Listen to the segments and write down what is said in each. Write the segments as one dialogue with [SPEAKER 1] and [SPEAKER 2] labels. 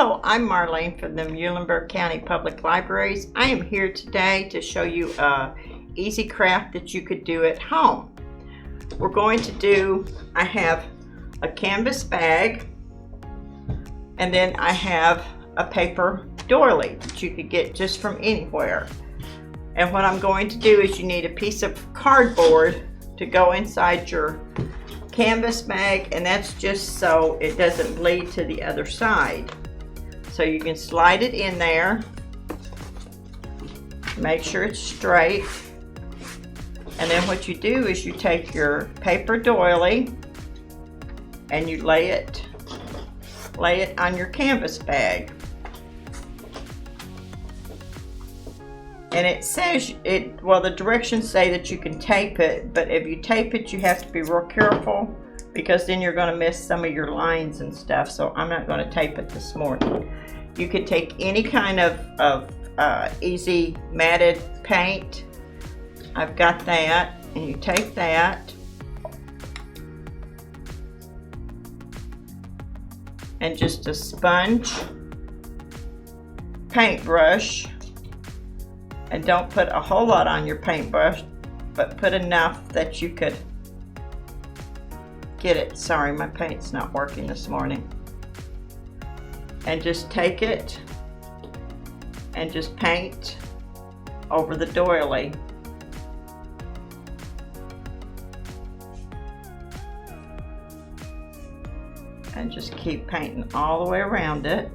[SPEAKER 1] Hello, I'm Marlene from the Muhlenberg County Public Libraries. I am here today to show you a easy craft that you could do at home. We're going to do, I have a canvas bag, and then I have a paper doily that you could get just from anywhere. And what I'm going to do is you need a piece of cardboard to go inside your canvas bag, and that's just so it doesn't bleed to the other side. So you can slide it in there, make sure it's straight, and then what you do is you take your paper doily and you lay it on your canvas bag. And it says, well, the directions say that you can tape it, but if you tape it, you have to be real careful because then you're going to miss some of your lines and stuff. So I'm not going to tape it this morning. You could take any kind of easy matted paint. I've got that, and you take that and just a sponge, paintbrush. And don't put a whole lot on your paintbrush, but put enough that you could get it. Sorry, my paint's not working this morning. And just take it and just paint over the doily. And just keep painting all the way around it.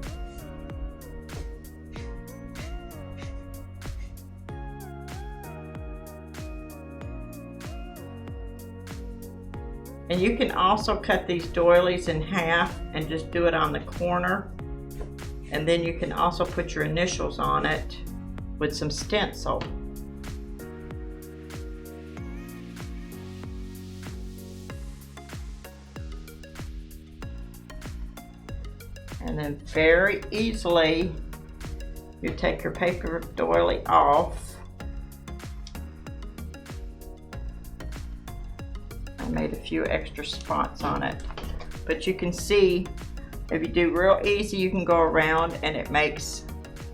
[SPEAKER 1] And you can also cut these doilies in half and just do it on the corner. And then you can also put your initials on it with some stencil. And then very easily, you take your paper doily off. I made a few extra spots on it, but you can see if you do real easy, you can go around and it makes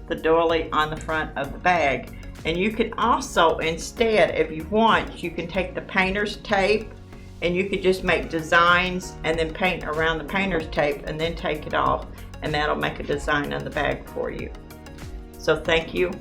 [SPEAKER 1] the doily on the front of the bag. And you can also, instead, if you want, you can take the painter's tape and you could just make designs and then paint around the painter's tape and then take it off, and that'll make a design on the bag for you. So thank you